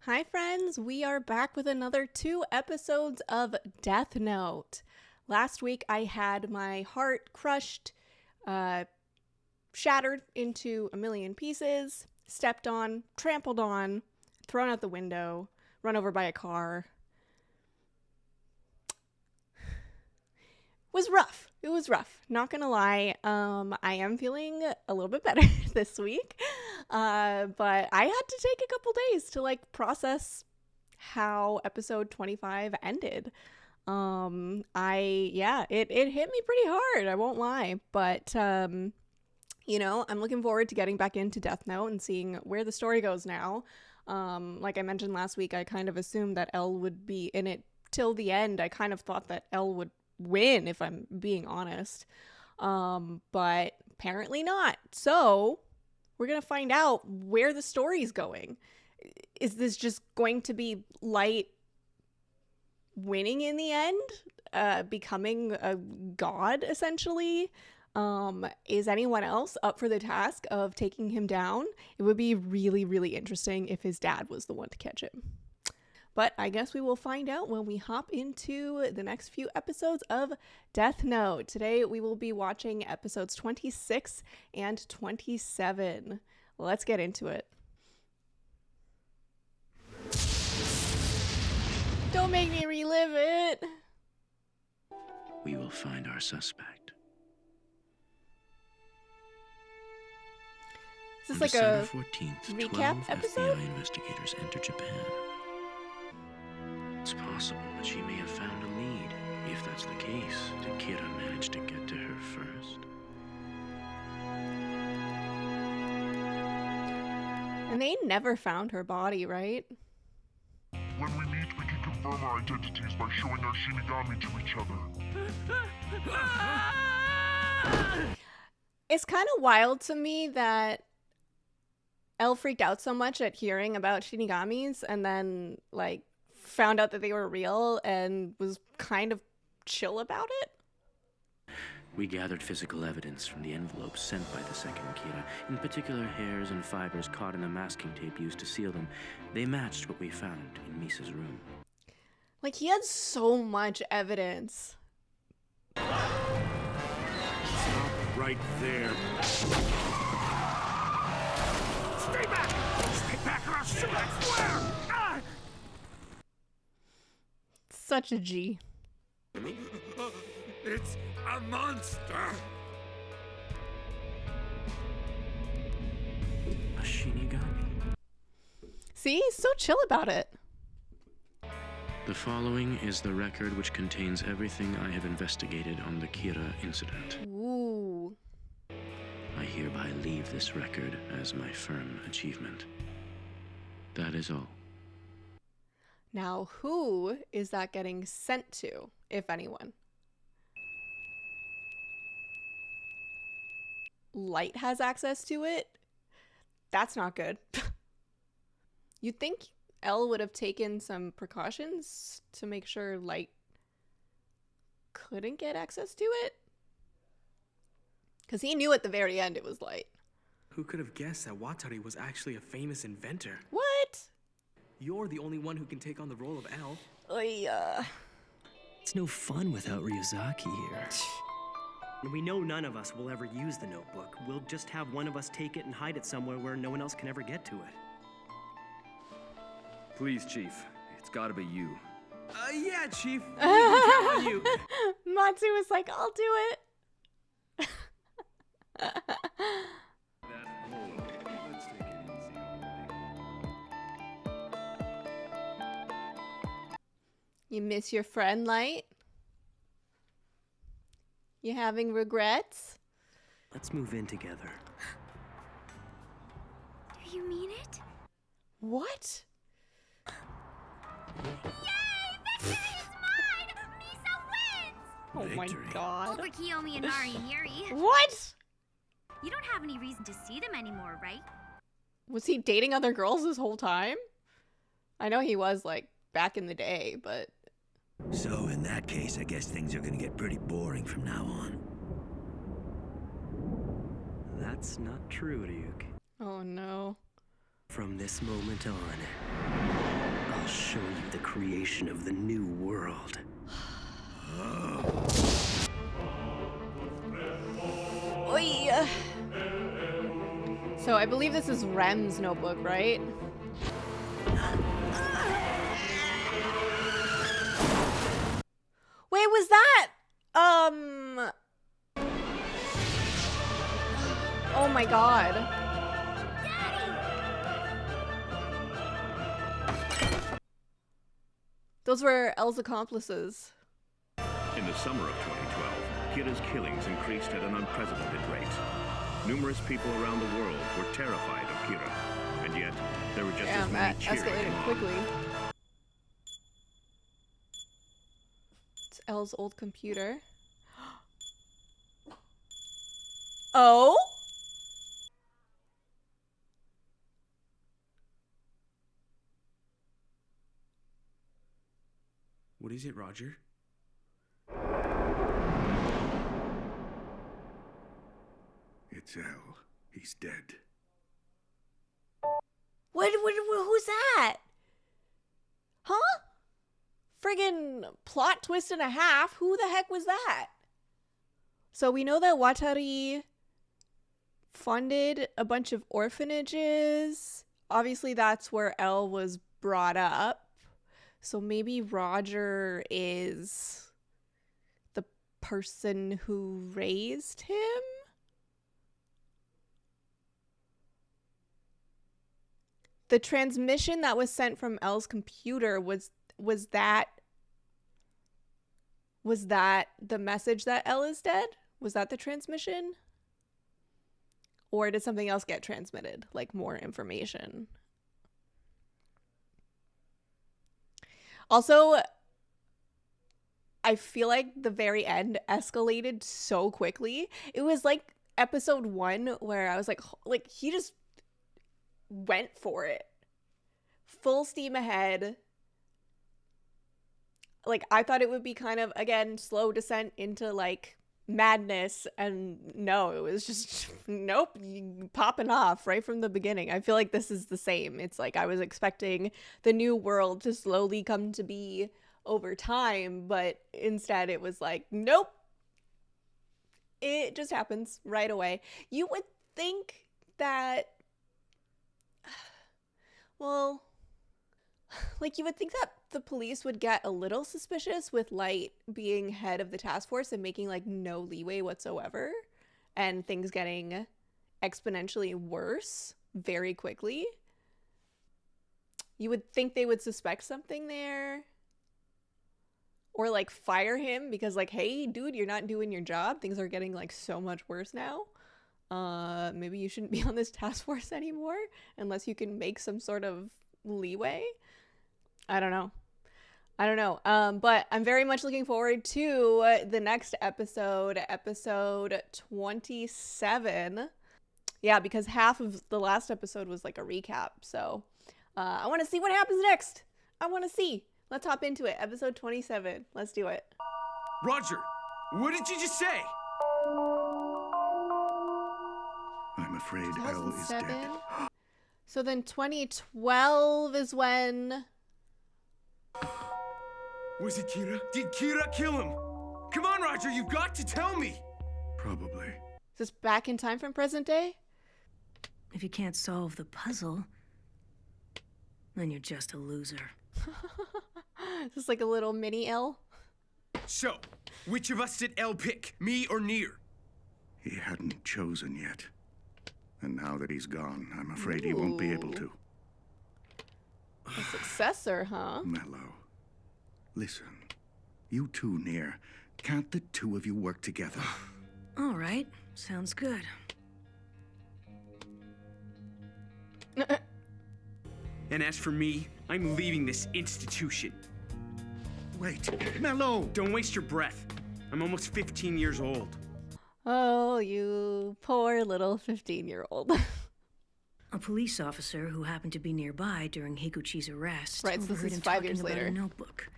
Hi friends, we are back with another 2 episodes of Death Note. Last week I had my heart crushed, shattered into a million pieces, stepped on, trampled on, thrown out the window, run over by a car. It was rough. Not gonna lie. I am feeling a little bit better this week. But I had to take a couple days to process how episode 25 ended. It hit me pretty hard, I won't lie. But I'm looking forward to getting back into Death Note and seeing where the story goes now. Like I mentioned last week, I kind of assumed that Elle would be in it till the end. I kind of thought that Elle would win, if I'm being honest. But apparently not. So we're gonna find out where the story's going. Is this just going to be Light winning in the end? Becoming a god, essentially? Is anyone else up for the task of taking him down? It would be really, really interesting if his dad was the one to catch him. But I guess we will find out when we hop into the next few episodes of Death Note. Today we will be watching episodes 26 and 27. Let's get into it. Don't make me relive it. We will find our suspect. Is this On like December a 14th, recap 12 episode? FBI investigators enter Japan. It's possible that she may have found a lead. If that's the case, did Kira manage to get to her first? And they never found her body, right? When we meet, we can confirm our identities by showing our Shinigami to each other. It's kind of wild to me that Elle freaked out so much at hearing about Shinigamis and then, found out that they were real and was kind of chill about it. We gathered physical evidence from the envelopes sent by the second Kira, in particular hairs and fibers caught in the masking tape used to seal them. They matched what we found in Misa's room. He had so much evidence. Stop right there. Stay back! Stay back or I'll shoot, I swear! Ah! Such a G. It's a monster! A Shinigami. See? He's so chill about it. The following is the record which contains everything I have investigated on the Kira incident. Ooh. I hereby leave this record as my firm achievement. That is all. Now, who is that getting sent to, if anyone? Light has access to it? That's not good. You'd think Elle would have taken some precautions to make sure Light couldn't get access to it? Because he knew at the very end it was Light. Who could have guessed that Watari was actually a famous inventor? What? You're the only one who can take on the role of L. It's no fun without Ryuzaki here. And we know none of us will ever use the notebook. We'll just have one of us take it and hide it somewhere where no one else can ever get to it. Please, Chief. It's gotta be you. Yeah, Chief. We can count on you. Matsu was like, I'll do it. Let's take it easy, You miss your friend, Light? You having regrets? Let's move in together. Do you mean it? What? Yay! Victory is mine! Misa wins! Oh my god. Over Kiyomi and Nari and Yuri. What? You don't have any reason to see them anymore, right? Was he dating other girls this whole time? I know he was, back in the day, but... So in that case, I guess things are gonna get pretty boring from now on. That's not true, Ryuk. Oh no. From this moment on, the creation of the new world. Oy. So I believe this is Rem's notebook, right? Wait, was that? Oh my god. Those were Elle's accomplices. In the summer of 2012, Kira's killings increased at an unprecedented rate. Numerous people around the world were terrified of Kira, and yet there were just as Damn, many that cheering escalated him on. quickly. It's Elle's old computer. Oh? What is it, Roger? It's Al. He's dead. What who's that? Huh? Friggin' plot twist and a half. Who the heck was that? So we know that Watari funded a bunch of orphanages. Obviously that's where Elle was brought up. So maybe Roger is the person who raised him? The transmission that was sent from Elle's computer was that the message that Elle is dead? Was that the transmission? Or did something else get transmitted, like more information? Also, I feel like the very end escalated so quickly. It was like episode 1 where I was like he just went for it. Full steam ahead. Like, I thought it would be kind of, again, slow descent into, like, madness. And no, it was just, nope, popping off right from the beginning. I feel like this is the same. It's like I was expecting the new world to slowly come to be over time. But instead it was like, nope. It just happens right away. You would think that... Well, like you would think that the police would get a little suspicious with Light being head of the task force and making like no leeway whatsoever and things getting exponentially worse very quickly. You would think they would suspect something there or like fire him because like, hey dude, you're not doing your job. Things are getting like so much worse now. Maybe you shouldn't be on this task force anymore unless you can make some sort of leeway. I don't know. But I'm very much looking forward to the next episode, episode 27. Yeah, because half of the last episode was like a recap. So I want to see what happens next. I want to see. Let's hop into it. Episode 27. Let's do it. Roger, what did you just say? I'm afraid Elle is dead. 2007? So then 2012 is when... Was it Kira? Did Kira kill him? Come on, Roger, you've got to tell me! Probably. Is this back in time from present day? If you can't solve the puzzle, then you're just a loser. Is this like a little mini L? So, which of us did Elle pick, me or Nier? He hadn't chosen yet. And now that he's gone, I'm afraid he won't be able to. A successor, huh? Mello. Listen. You two, Nier. Can't the two of you work together? All right, sounds good. And as for me, I'm leaving this institution. Wait, Mello! Don't waste your breath. I'm almost 15 years old. Oh, you poor little 15-year-old. A police officer who happened to be nearby during Higuchi's arrest Right, so this overheard is him 5 talking years about later. a notebook.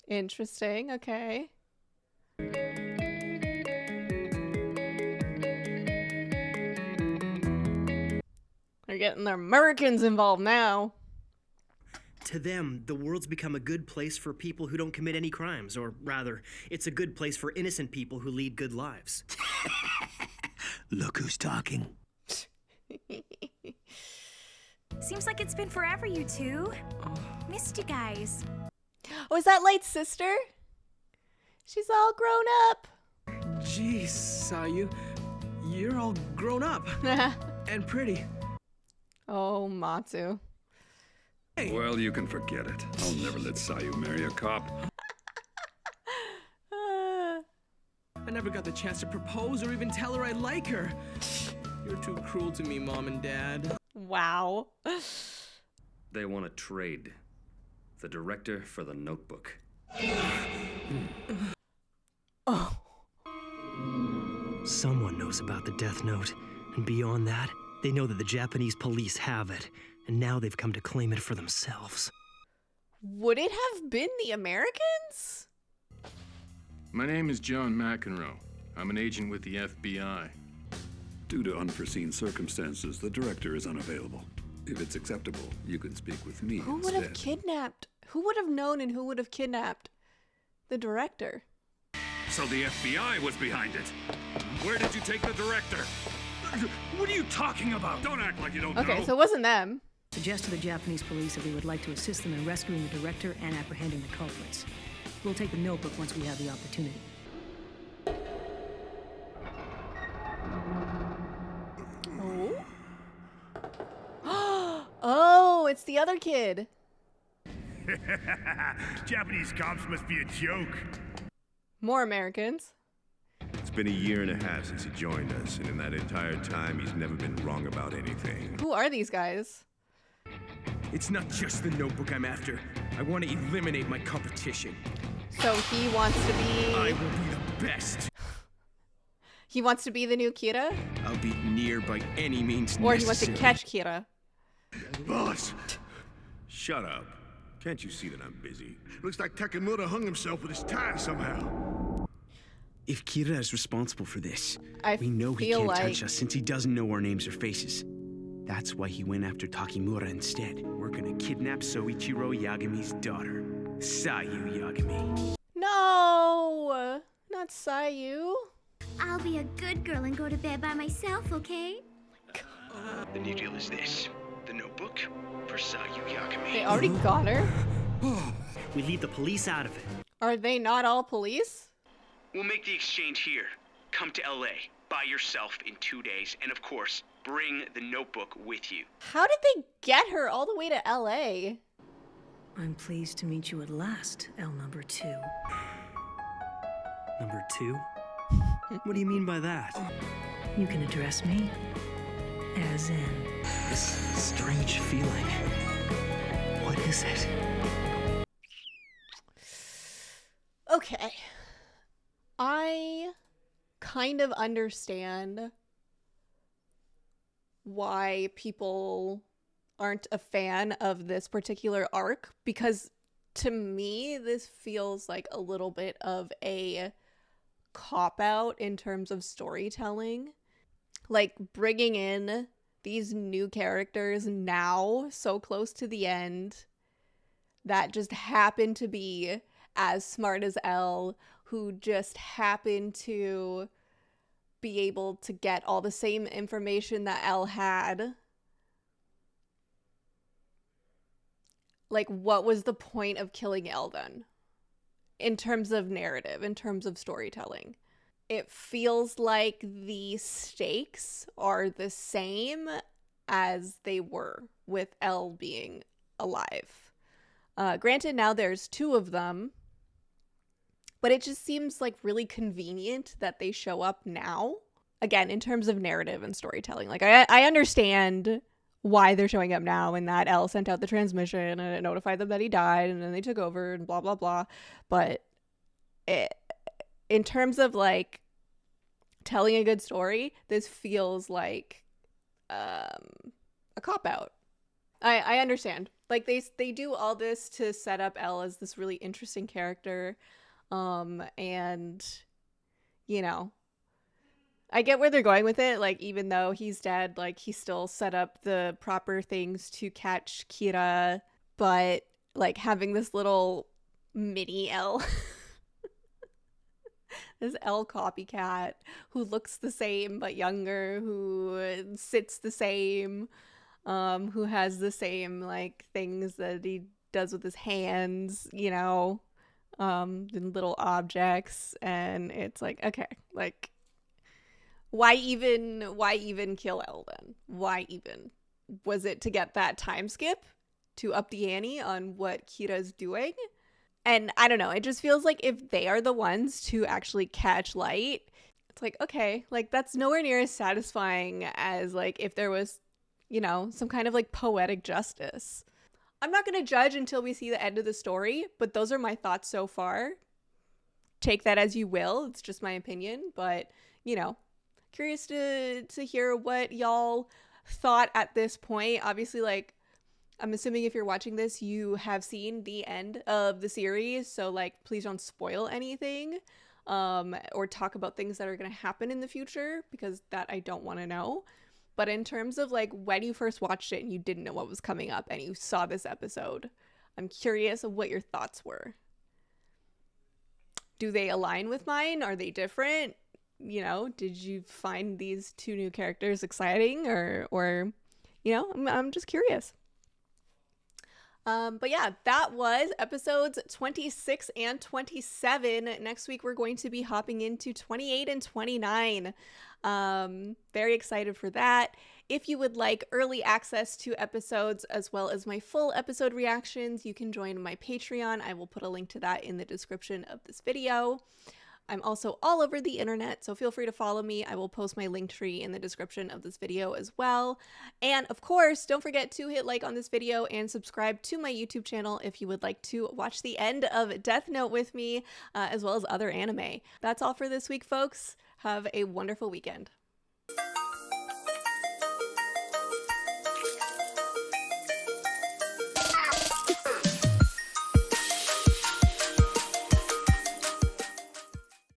Interesting, okay. They're getting their Americans involved now. To them, the world's become a good place for people who don't commit any crimes, or rather, it's a good place for innocent people who lead good lives. Look who's talking. Seems like it's been forever, you two. Missed you guys. Oh, is that Light's sister? She's all grown up. Jeez, Sayu. You're all grown up. And pretty. Oh, Matsu. Well, you can forget it. I'll never let Sayu marry a cop. I never got the chance to propose or even tell her I like her. You're too cruel to me, Mom and Dad. Wow. They want to trade the director for the notebook. Oh. Someone knows about the Death Note, and beyond that, they know that the Japanese police have it, and now they've come to claim it for themselves. Would it have been the Americans? My name is John McEnroe. I'm an agent with the FBI. Due to unforeseen circumstances, the director is unavailable. If it's acceptable, you can speak with me Who would instead. have kidnapped? Who would have known and who would have kidnapped the director? So the FBI was behind it. Where did you take the director? What are you talking about? Don't act like you don't know. Okay, so it wasn't them. Suggest to the Japanese police that we would like to assist them in rescuing the director and apprehending the culprits. We'll take the notebook once we have the opportunity. Oh. Oh, it's the other kid. Japanese cops must be a joke. More Americans. It's been a year and a half since he joined us, and in that entire time, he's never been wrong about anything. Who are these guys? It's not just the notebook I'm after. I want to eliminate my competition. So he wants to be... I will be the best. He wants to be the new Kira? I'll be near by any means necessary. Or he wants to catch Kira? Boss! Shut up. Can't you see that I'm busy? Looks like Takemura hung himself with his tie somehow. If Kira is responsible for this, I we know he feel can't like... touch us since he doesn't know our names or faces. That's why he went after Takemura instead. We're gonna kidnap Soichiro Yagami's daughter, Sayu Yagami. No! Not Sayu. I'll be a good girl and go to bed by myself, okay? The new deal is this. The notebook for Sayu Yagami. They already got her? We leave the police out of it. Are they not all police? We'll make the exchange here. Come to LA by yourself in 2 days, and of course, bring the notebook with you. How did they get her all the way to LA? I'm pleased to meet you at last, L number 2. Number 2? What do you mean by that? You can address me as in... This strange feeling. What is it? Okay. I kind of understand why people aren't a fan of this particular arc, because to me, this feels like a little bit of a cop-out in terms of storytelling. Like, bringing in these new characters now, so close to the end, that just happen to be as smart as Elle, who just happen to be able to get all the same information that Elle had. Like, what was the point of killing Elle then? In terms of narrative, in terms of storytelling. It feels like the stakes are the same as they were with Elle being alive. Granted, now there's 2 of them, but it just seems like really convenient that they show up now. Again, in terms of narrative and storytelling. Like, I understand why they're showing up now, and that Elle sent out the transmission and it notified them that he died and then they took over and blah, blah, blah. But in terms of, like, telling a good story, this feels like a cop-out. I understand. Like, they do all this to set up Elle as this really interesting character. And, you know, I get where they're going with it. Like, even though he's dead, like, he still set up the proper things to catch Kira, but like having this little mini L, this L copycat who looks the same but younger, who sits the same, who has the same like things that he does with his hands, you know, and little objects, and it's like, okay, like, why even kill L then? Why even? Was it to get that time skip? To up the ante on what Kira's doing? And I don't know, it just feels like if they are the ones to actually catch Light, it's like, okay, like that's nowhere near as satisfying as like if there was, you know, some kind of like poetic justice. I'm not going to judge until we see the end of the story, but those are my thoughts so far. Take that as you will. It's just my opinion, but you know, curious to hear what y'all thought at this point. Obviously, like, I'm assuming if you're watching this, you have seen the end of the series, so like please don't spoil anything, or talk about things that are going to happen in the future, because that I don't want to know. But in terms of like when you first watched it and you didn't know what was coming up and you saw this episode, I'm curious of what your thoughts were. Do they align with mine? Are they different? You know, did you find these two new characters exciting, or you know, I'm just curious. But yeah, that was episodes 26 and 27. Next week, we're going to be hopping into 28 and 29. Very excited for that. If you would like early access to episodes as well as my full episode reactions, you can join my Patreon. I will put a link to that in the description of this video. I'm also all over the internet, so feel free to follow me. I will post my link tree in the description of this video as well. And of course, don't forget to hit like on this video and subscribe to my YouTube channel if you would like to watch the end of Death Note with me, as well as other anime. That's all for this week, folks. Have a wonderful weekend.